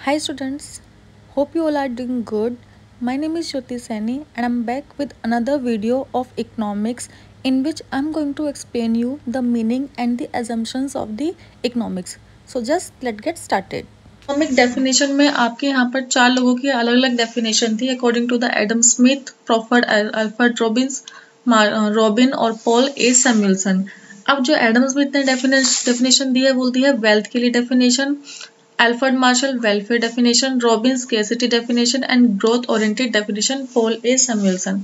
Hi students, hope you all are doing good. My name is Jyoti Saini and I'm back with another video of economics in which I'm going to explain you the meaning and the assumptions of the economics. So just let's get started. Economic definition में आपके यहाँ पर चार लोगों की अलग अलग definition थी according to the Adam Smith, प्रॉफर्ड अल्फ्रेड रॉबिन और पॉल ए सैमुअलसन। अब जो एडम स्मिथ ने डेफिनेशन दी है बोलती है वेल्थ के लिए definition, Alfred Marshall welfare definition, Robin scarcity definition and growth oriented definition, Paul A Samuelson.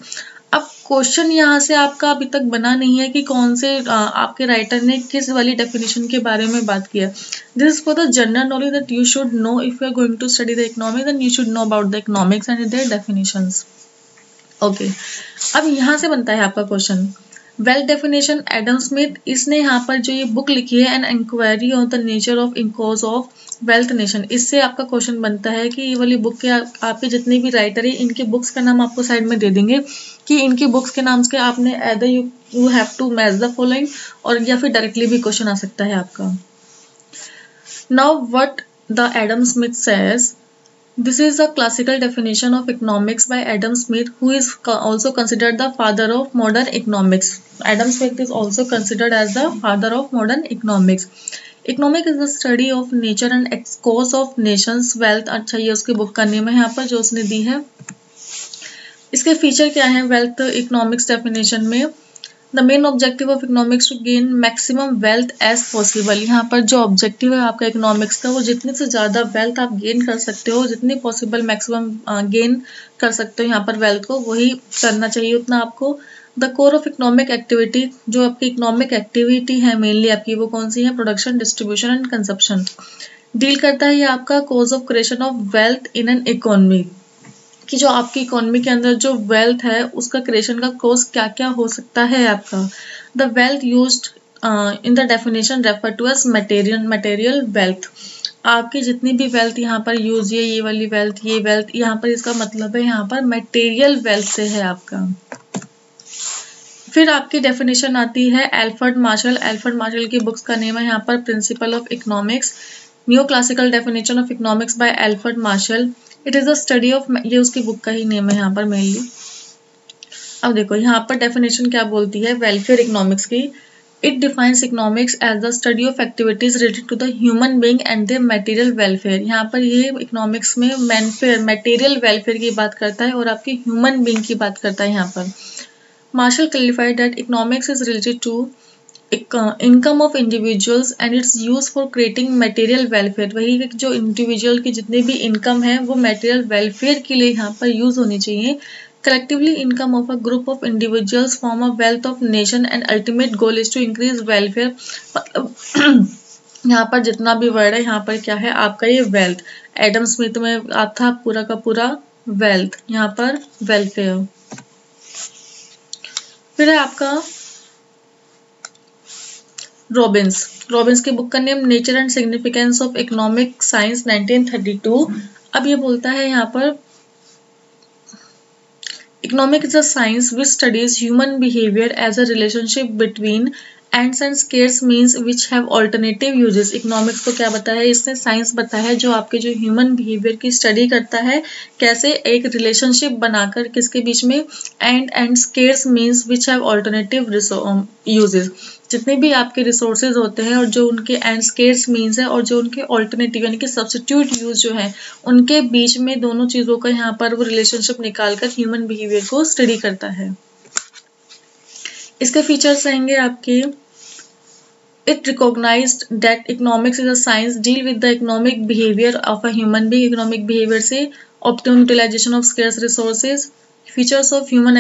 अब क्वेश्चन यहाँ से आपका अभी तक बना नहीं है कि कौन से आपके राइटर ने किस वाली डेफिनेशन के बारे में बात किया। This is for the general knowledge that you should know if you are going to study the economics and you should know about the economics and their definitions. Okay, अब यहाँ से बनता है आपका question wealth definition Adam Smith, इसने यहाँ पर जो ये बुक लिखी है an inquiry on the nature of in cause of wealth nation, इससे आपका क्वेश्चन बनता है कि ये वाली बुक के आपके जितने भी राइटर है इनके बुक्स का नाम आपको साइड में दे देंगे कि इनकी बुक्स के नाम से आपने either you have to match the following और या फिर डायरेक्टली भी क्वेश्चन आ सकता है आपका। Now what the Adam Smith says, this is a classical definition of economics by Adam Smith, who is also considered the father of modern economics. Adam Smith is also considered as the father of modern economics. Economics is the study of nature and cause of nations wealth. अच्छा, ये उसकी book का name है यहाँ पर जो उसने दी है। इसके फीचर क्या है वेल्थ इकोनॉमिक्स डेफिनेशन में? The main objective of economics to gain maximum wealth as possible. यहाँ पर जो ऑब्जेक्टिव है आपका इकोनॉमिक्स का वो जितने से ज़्यादा वेल्थ आप गेन कर सकते हो, जितनी पॉसिबल मैक्सिमम गेन कर सकते हो यहाँ पर वेल्थ को, वही करना चाहिए उतना आपको। The core of economic activity, जो आपकी इकोनॉमिक एक्टिविटी है मेनली आपकी वो कौन सी है? Production, distribution and consumption. Deal करता है ये आपका cause of creation of wealth in an economy, कि जो आपकी इकोनॉमी के अंदर जो वेल्थ है उसका क्रिएशन का कोर्स क्या क्या हो सकता है आपका। The wealth used in the definition refer to as material wealth. आपकी जितनी भी वेल्थ यहाँ पर यूज है, ये वाली वेल्थ, ये वेल्थ, यहाँ पर इसका मतलब है यहाँ पर मटेरियल वेल्थ से है आपका। फिर आपकी डेफिनेशन आती है अल्फ्रेड मार्शल। अल्फ्रेड मार्शल की बुक्स का नेम है यहाँ पर principle of economics, new classical definition of economics by Alfred Marshall. It is the study of, ये उसकी बुक का ही नेम है यहाँ पर मेनली। अब देखो यहाँ पर डेफिनेशन क्या बोलती है वेलफेयर इकोनॉमिक्स की। It defines economics as the study of activities related to the human being and their material welfare. यहाँ पर ये इकोनॉमिक्स में मटेरियल वेलफेयर की बात करता है और आपकी ह्यूमन बीइंग की बात करता है यहाँ पर। Marshall clarified that economics is related to income of individuals and its use for creating material welfare. वही जो इंडिविजुअल की जितनी भी इनकम है वो मटेरियल वेलफेयर के लिए यहाँ पर यूज होनी चाहिए। Collectively income of a group of individuals form a wealth of nation and ultimate goal is to increase welfare. यहाँ पर जितना भी वर्ड है यहाँ पर क्या है आपका ये वेल्थ। एडम स्मिथ में आप था पूरा का पूरा वेल्थ, यहाँ पर वेलफेयर। फिर है आपका रॉबिन्स की बुक का name nature and significance of economic science 1932। अब ये बोलता है यहाँ पर economic is a science which studies human behaviour as a relationship between ends and scarce means which have alternative uses. Economics को क्या बताया है इसने? साइंस बताया है जो आपके जो ह्यूमन बिहेवियर की स्टडी करता है, कैसे एक रिलेशनशिप बनाकर किसके बीच में, and scarce means which have alternative uses. जितने भी आपके रिसोर्सेज होते हैं और जो उनके एंड स्केर्स मीन्स है और जो उनके ऑल्टरनेटिव यानी कि सब्स्टिट्यूट यूज जो है उनके बीच में दोनों चीजों का यहाँ पर वो रिलेशनशिप निकालकर ह्यूमन बिहेवियर को स्टडी करता है। इसके फीचर्स रहेंगे आपके It recognized that economics is a science deal with the economic behavior of a human being. Economic behavior से optimum utilization of scarce resources. Features of human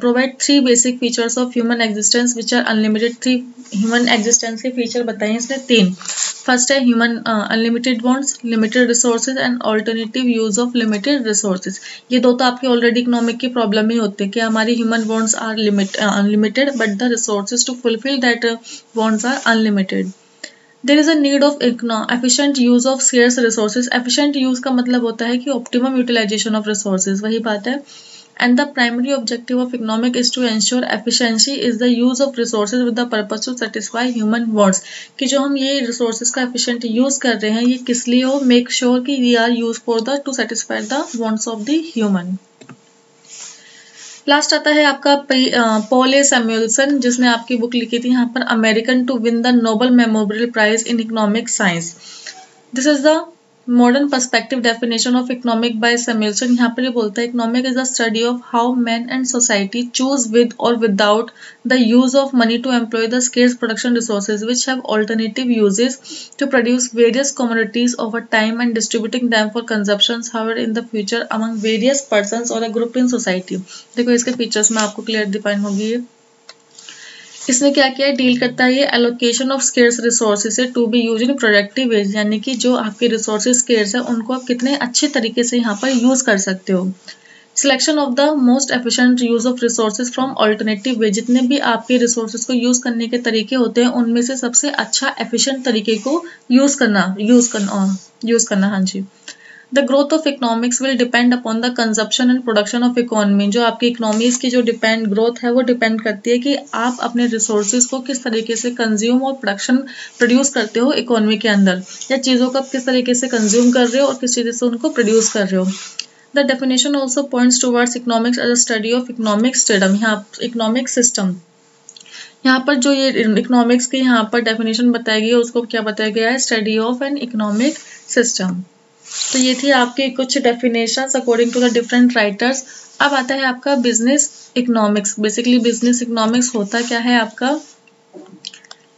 provide three basic features of human existence which are unlimited. Three human existence के feature बताए हैं इसने तीन। First है human unlimited wants, limited resources and alternative use of limited resources. ये दो तो आपके ऑलरेडी इकोनॉमिक की प्रॉब्लम ही होते हैं कि हमारी human wants are unlimited but the resources to fulfil that wants are unlimited. There is a need of efficient use of scarce resources. Efficient use का मतलब होता है कि ऑप्टिमम यूटिलाइजेशन ऑफ रिसोर्सेज, वही बात है। And the primary objective of economic is to ensure efficiency is the use of resources with the purpose to satisfy human wants, कि जो हम ये रिसोर्सेज का एफिशिएंट यूज कर रहे हैं ये किस लिए हो, मेक श्योर कि we are use for the to satisfy the wants of the human. Last आता है आपका पॉल ए सैमुएल्सन, जिसने आपकी बुक लिखी थी यहाँ पर American to win the Nobel memorial prize in economic science. This is the modern perspective definition of economic by Samuelson. यहाँ पर ये बोलता है economic is the study of how man and society choose with और without the use of money to employ the scarce production resources which have alternative uses to produce various commodities over time and distributing them for consumption however in the future among various persons और a group in society. देखो इसके features में आपको clear define होगी। इसने क्या किया है, डील करता है ये एलोकेशन ऑफ स्केर्स रिसोर्सेज से to be use in productive ways, यानी कि जो आपके रिसोर्सेज स्केर्स है उनको आप कितने अच्छे तरीके से यहाँ पर यूज कर सकते हो। Selection of the most efficient use of resources from alternative way, जितने भी आपके रिसोर्सेज को यूज करने के तरीके होते हैं उनमें से सबसे अच्छा एफिशिएंट तरीके को यूज करना। हाँ जी। The growth of economics will depend upon the consumption and production of economy, जो आपकी इकोनॉमीज की जो ग्रोथ है वो डिपेंड करती है कि आप अपने रिसोर्सेज को किस तरीके से कंज्यूम और प्रोड्यूस करते हो इकोनॉमी के अंदर, या चीज़ों को आप किस तरीके से कंज्यूम कर रहे हो और किस चीज़ से उनको प्रोड्यूस कर रहे हो। The definition also points towards economics as a study of economic system. यहाँ इकोनॉमिक सिस्टम, यहाँ पर जो ये इकोनॉमिक्स की यहाँ पर डेफिनेशन बताई गई है उसको क्या बताया गया है, study of an economic system. तो ये थी आपके कुछ definitions according to the different writers. अब आता है आपका business economics. Basically business economics होता क्या है आपका,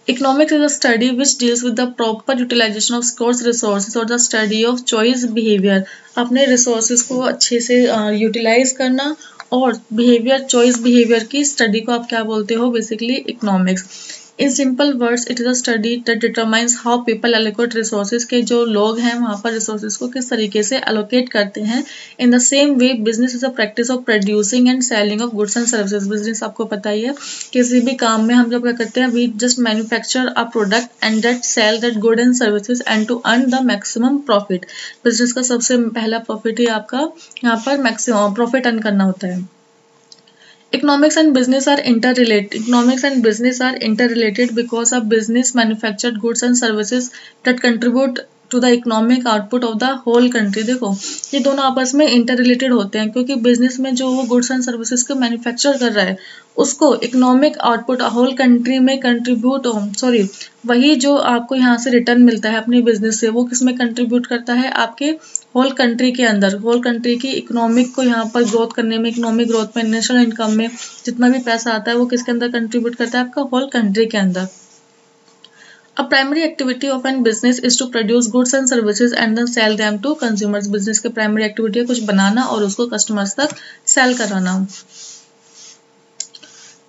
economics is a study which deals with the proper utilization of scarce resources और the study of choice behaviour, अपने रिसोर्सेज को अच्छे से यूटिलाइज करना और चॉइस बिहेवियर की स्टडी को आप क्या बोलते हो, basically economics. In simple words it is a study that determines how people allocate resources, के जो लोग हैं वहाँ पर रिसोर्सेज को किस तरीके से एलोकेट करते हैं। In the same way business is a practice of producing and selling of goods and services. Business आपको पता ही है, किसी भी काम में हम जब क्या करते हैं, we just manufacture a product and that sell that good and services and to earn the maximum profit. Business का सबसे पहला प्रॉफिट ही आपका यहाँ पर मैक्सिमम प्रॉफिट अर्न करना होता है। Economics and business are interrelated. Economics and business are interrelated because of business manufactured goods and services that contribute to the economic output of the whole country. देखो ये दोनों आपस में इंटर रिलेटेड होते हैं, क्योंकि बिजनेस में जो वो गुड्स एंड सर्विसेज को मैन्युफैक्चर कर रहा है उसको इकोनॉमिक आउटपुट होल कंट्री में कंट्रीब्यूट वही जो आपको यहाँ से रिटर्न मिलता है अपने बिजनेस से, वो किस में कंट्रीब्यूट करता है, आपके होल कंट्री के अंदर, होल कंट्री की इकोनॉमिक को यहाँ पर ग्रोथ करने में, इकोनॉमिक ग्रोथ में, नेशनल इनकम में जितना भी पैसा आता है वो किसके अंदर कंट्रीब्यूट करता है, आपका होल कंट्री के अंदर। A primary activity of an business is to produce goods and services and then sell them to consumers. Business के primary activity है कुछ बनाना और उसको customers तक sell कराना।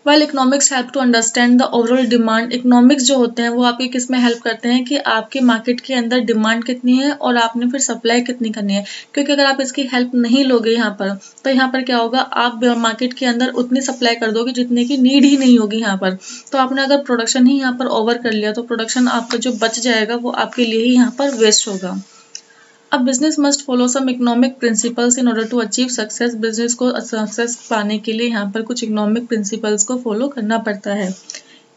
While economics help to understand the overall demand, economics जो होते हैं वो आपकी किस में हेल्प करते हैं कि आपके मार्केट के अंदर डिमांड कितनी है और आपने फिर सप्लाई कितनी करनी है। क्योंकि अगर आप इसकी हेल्प नहीं लोगे यहाँ पर, तो यहाँ पर क्या होगा, आप मार्केट के अंदर उतनी सप्लाई कर दोगे जितने की नीड ही नहीं होगी यहाँ पर। तो आपने अगर प्रोडक्शन ही यहाँ पर ओवर कर लिया तो प्रोडक्शन आपका जो बच जाएगा वो आपके लिए ही यहाँ पर वेस्ट होगा। अब business must follow some economic principles in order to achieve success. Business को सक्सेस पाने के लिए यहाँ पर कुछ इकोनॉमिक प्रिंसिपल्स को फॉलो करना पड़ता है।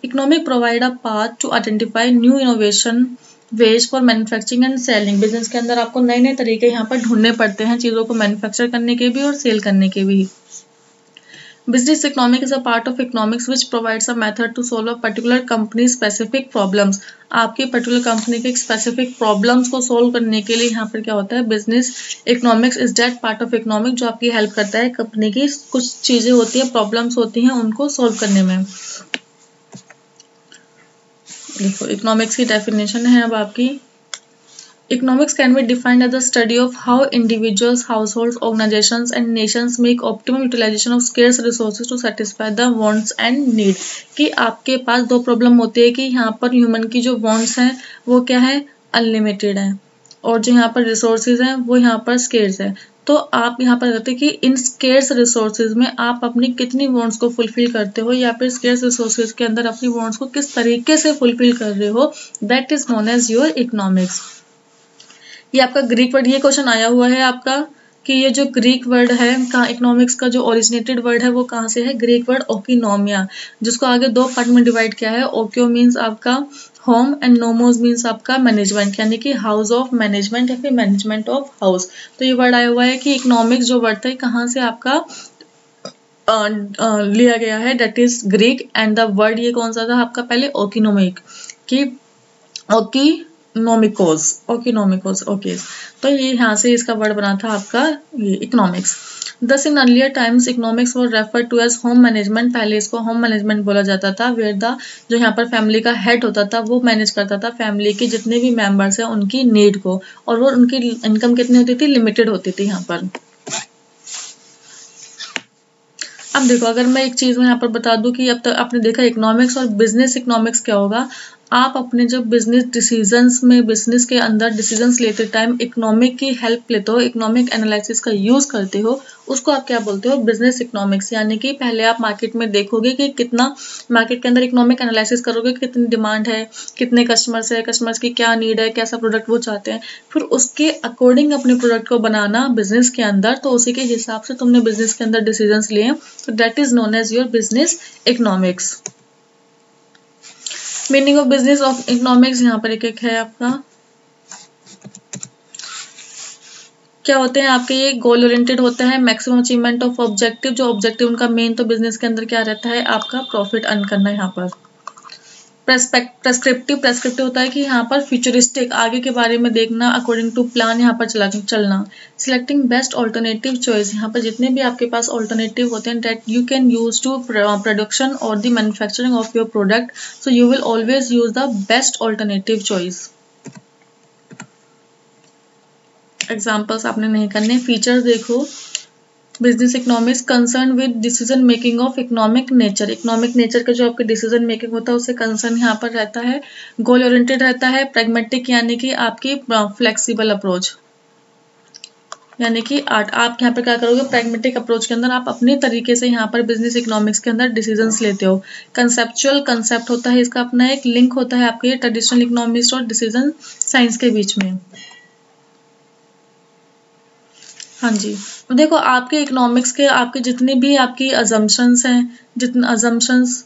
Economic provide a path to identify new innovation ways for manufacturing and selling. Business के अंदर आपको नए नए तरीके यहाँ पर ढूंढने पड़ते हैं चीज़ों को मैन्युफैक्चर करने के भी और सेल करने के भी। Business economic is a part of economics which provides a method to solve a particular company specific problems. आपकी पर्टिकुलर कंपनी के स्पेसिफिक प्रॉब्लम्स को सोल्व करने के लिए यहाँ पर क्या होता है, business economics is that part of economic जो आपकी हेल्प करता है कंपनी की कुछ चीजें होती है, प्रॉब्लम्स होती हैं उनको सोल्व करने में। देखो इकोनॉमिक्स की डेफिनेशन है अब आपकी। Economics can be defined as the study of how individuals, households, organizations and nations make optimum utilization of scarce resources to satisfy the wants and need। कि आपके पास दो प्रॉब्लम होती है कि यहाँ पर ह्यूमन की जो wants हैं वो क्या है, अनलिमिटेड है, और जो यहाँ पर रिसोर्सेज हैं वो यहाँ पर स्केर्स है। तो आप यहाँ पर कहते हैं कि इन स्केर्स रिसोर्सेज में आप अपनी कितनी वॉन्ट्स को फुलफिल करते हो या फिर स्केर्स रिसोर्सेज के अंदर अपनी वॉन्ट्स को किस तरीके से फुलफिल कर रहे हो, that is known as your economics. ये आपका ग्रीक वर्ड, ये क्वेश्चन आया हुआ है आपका कि ये जो ग्रीक वर्ड है, कहाँ इकोनॉमिक्स का जो ओरिजिनेटेड वर्ड है वो कहाँ से है, ग्रीक वर्ड ओकिनोमिया, जिसको आगे दो पार्ट में डिवाइड किया है। ओकियो मीन्स आपका होम एंड नोमोस मीन्स आपका मैनेजमेंट, यानी कि हाउस ऑफ मैनेजमेंट या फिर मैनेजमेंट ऑफ हाउस। तो ये वर्ड आया हुआ है कि इकोनॉमिक्स जो वर्ड था कहाँ से आपका लिया गया है, that is Greek, and the word ये कौन सा था आपका, पहले ओकिनोमिक की ओकिनोमिकोस ओके। तो ये यहाँ से इसका वर्ड बना था आपका ये economics. Thus in earlier times economics was refer to as home management, पहले इसको होम मैनेजमेंट बोला जाता था, वेयर द जो यहाँ पर फैमिली का हेड होता था वो मैनेज करता था फैमिली के जितने भी मेंबर्स हैं उनकी नीड को, और वो उनकी इनकम कितनी होती थी, लिमिटेड होती थी यहाँ पर। अब देखो, अगर मैं एक चीज में यहाँ पर बता दूं कि अब तक आपने देखा इकोनॉमिक्स और बिजनेस इकोनॉमिक्स क्या होगा, आप अपने जब बिजनेस डिसीजंस में, बिजनेस के अंदर डिसीजंस लेते टाइम इकोनॉमिक की हेल्प लेते हो, इकोनॉमिक एनालिसिस का यूज करते हो, उसको आप क्या बोलते हो, बिजनेस इकोनॉमिक्स। यानी कि पहले आप मार्केट में देखोगे कि कितना, मार्केट के अंदर इकोनॉमिक एनालिसिस करोगे कितनी डिमांड है, कितने कस्टमर्स है, कस्टमर्स की क्या नीड है, कैसा प्रोडक्ट वो चाहते हैं, फिर उसके अकॉर्डिंग अपने प्रोडक्ट को बनाना बिजनेस के अंदर, तो उसी के हिसाब से तुमने बिजनेस के अंदर डिसीजंस लिए, तो that is known as your business economics. Meaning of business of economics यहाँ पर एक एक है आपका। क्या होते हैं आपके, ये गोल ओरिएंटेड होता है, मैक्सिमम अचीवमेंट ऑफ ऑब्जेक्टिव, जो ऑब्जेक्टिव उनका मेन तो बिजनेस के अंदर क्या रहता है, आपका प्रॉफिट अर्न करना है यहाँ पर। प्रेस्क्रिप्टिव होता है कि यहाँ पर फ्यूचरिस्टिक, आगे के बारे में देखना, अकॉर्डिंग टू प्लान यहाँ पर चलना। सिलेक्टिंग बेस्ट ऑल्टरनेटिव चॉइस, यहाँ पर जितने भी आपके पास ऑल्टरनेटिव होते हैं that you can use to production और the manufacturing of your product, so you will always use the best alternative choice. Examples आपने नहीं करने, फीचर्स देखो। Business economics concern with decision making of economic nature, economic nature का जो आपके decision making होता है उससे कंसर्न यहाँ पर रहता है। गोल ओरिएंटेड रहता है। प्रैग्मेटिक यानी कि आपकी फ्लेक्सिबल अप्रोच, यानी कि आप यहाँ पर क्या करोगे, प्रैग्मेटिक अप्रोच के अंदर आप अपने तरीके से यहाँ पर बिजनेस इकोनॉमिक्स के अंदर डिसीजंस लेते हो। कंसेप्चुअल, कंसेप्ट होता है इसका अपना एक लिंक होता है आपके ट्रेडिशनल इकोनॉमिक्स और डिसीजन साइंस के बीच में। हाँ जी, देखो आपके इकोनॉमिक्स के आपके जितने भी आपकी अजम्पशंस हैं, जितने अजम्पशंस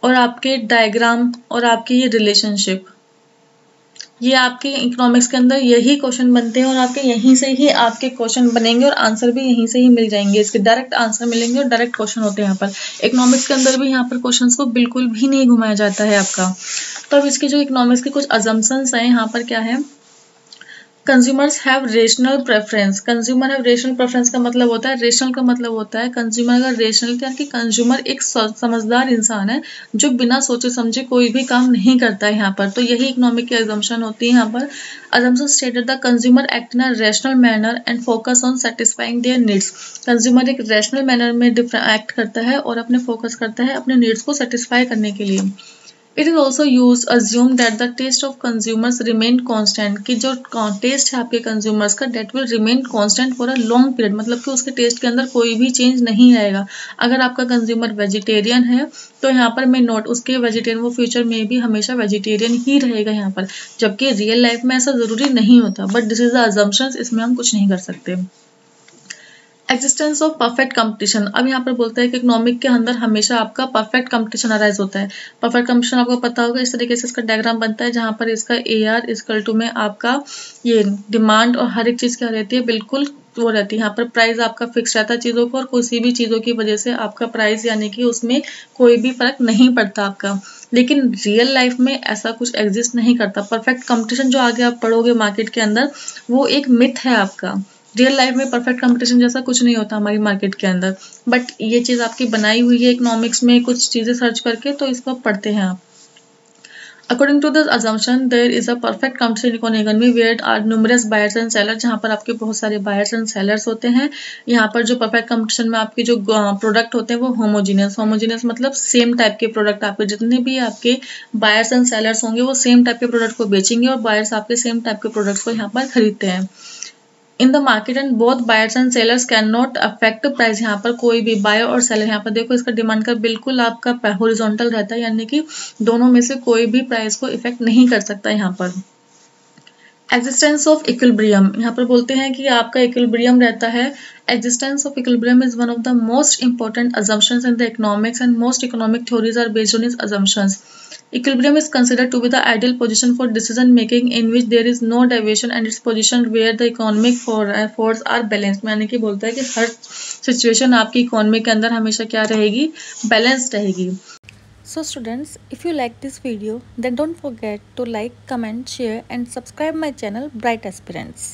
और आपके डायग्राम और आपकी ये रिलेशनशिप, ये आपके इकोनॉमिक्स के अंदर यही क्वेश्चन बनते हैं और आपके यहीं से ही आपके क्वेश्चन बनेंगे और आंसर भी यहीं से ही मिल जाएंगे, इसके डायरेक्ट आंसर मिलेंगे और डायरेक्ट क्वेश्चन होते हैं यहाँ पर। इकोनॉमिक्स के अंदर भी यहाँ पर क्वेश्चंस को बिल्कुल भी नहीं घुमाया जाता है आपका। तो अब इसके जो इकोनॉमिक्स के कुछ अजम्पशंस हैं यहाँ पर क्या है, consumers have rational preference. Consumer have rational preference का मतलब होता है, रेशनल का मतलब होता है कंज्यूमर का रेशनल, यानी कि कंज्यूमर एक समझदार इंसान है जो बिना सोचे समझे कोई भी काम नहीं करता है यहाँ पर। तो यही इकोनॉमिक की अजम्पशन होती है यहाँ पर। Assumption stated the consumer act in a rational manner and focus on satisfying there needs. Consumer एक रैशनल मैनर में एक्ट करता है और अपने फोकस करता है अपने नीड्स को सेटिस्फाई करने के लिए। It is also use assume that the taste of consumers remain constant, कि जो टेस्ट है आपके कंज्यूमर्स का that will remain constant for a long period, मतलब कि उसके टेस्ट के अंदर कोई भी चेंज नहीं आएगा। अगर आपका कंज्यूमर वेजिटेरियन है तो यहाँ पर मैं नोट उसके वेजिटेरियन, वो फ्यूचर में भी हमेशा वेजिटेरियन ही रहेगा यहाँ पर, जबकि रियल लाइफ में ऐसा जरूरी नहीं होता, but this is the assumption, इसमें हम कुछ नहीं कर सकते। एक्जिस्टेंस ऑफ परफेक्ट कंपटीशन, अब यहाँ पर बोलता है कि इकोनॉमिक के अंदर हमेशा आपका परफेक्ट कंपटीशन अराइज होता है। परफेक्ट कंपटीशन आपको पता होगा, इस तरीके से इसका डायग्राम बनता है जहाँ पर इसका AR इक्वल टू में आपका ये डिमांड और हर एक चीज़ क्या रहती है, बिल्कुल वो रहती है। यहाँ पर प्राइस आपका फिक्स रहता है चीज़ों को, और किसी भी चीज़ों की वजह से आपका प्राइस यानी कि उसमें कोई भी फर्क नहीं पड़ता आपका। लेकिन रियल लाइफ में ऐसा कुछ एग्जिस्ट नहीं करता। परफेक्ट कंपटीशन जो आगे आप पढ़ोगे मार्केट के अंदर, वो एक मिथ है आपका। रियल लाइफ में परफेक्ट कंपटीशन जैसा कुछ नहीं होता हमारी मार्केट के अंदर, बट ये चीज़ आपकी बनाई हुई है इकोनॉमिक्स में कुछ चीज़ें सर्च करके, तो इसको पढ़ते हैं आप। According to this assumption there is a perfect competition economy where are numerous buyers and sellers, जहाँ पर आपके बहुत सारे बायर्स एंड सेलर्स होते हैं। यहाँ पर जो परफेक्ट कंपटीशन में आपके जो प्रोडक्ट होते हैं वो होमोजीनियस मतलब सेम टाइप के प्रोडक्ट, आपके जितने भी आपके बायर्स एंड सेलर्स होंगे वो सेम टाइप के प्रोडक्ट को बेचेंगे और बायर्स आपके सेम टाइप के प्रोडक्ट्स को यहाँ पर खरीदते हैं। In the market and both buyers and sellers can not affect price, यहाँ पर कोई भी बायर और सेलर, यहाँ पर देखो इसका डिमांड का बिल्कुल आपका हॉरिजॉन्टल रहता है, यानी कि दोनों में से कोई भी प्राइस को इफेक्ट नहीं कर सकता यहाँ पर। एग्जिस्टेंस ऑफ इक्विलिब्रियम, यहाँ पर बोलते हैं कि आपका इक्विलिब्रियम रहता है। Existence of equilibrium is one of the most important assumptions in the economics and most economic theories are based on its assumptions. Equilibrium is considered to be the ideal position for decision making in which there is no deviation and its position where the economic forces are balanced। यानी कि बोलता है कि हर situation आपकी economy के अंदर हमेशा क्या रहेगी, बैलेंस रहेगी। So students, if you like this video, then don't forget to like, comment, share and subscribe my channel Bright Aspirants.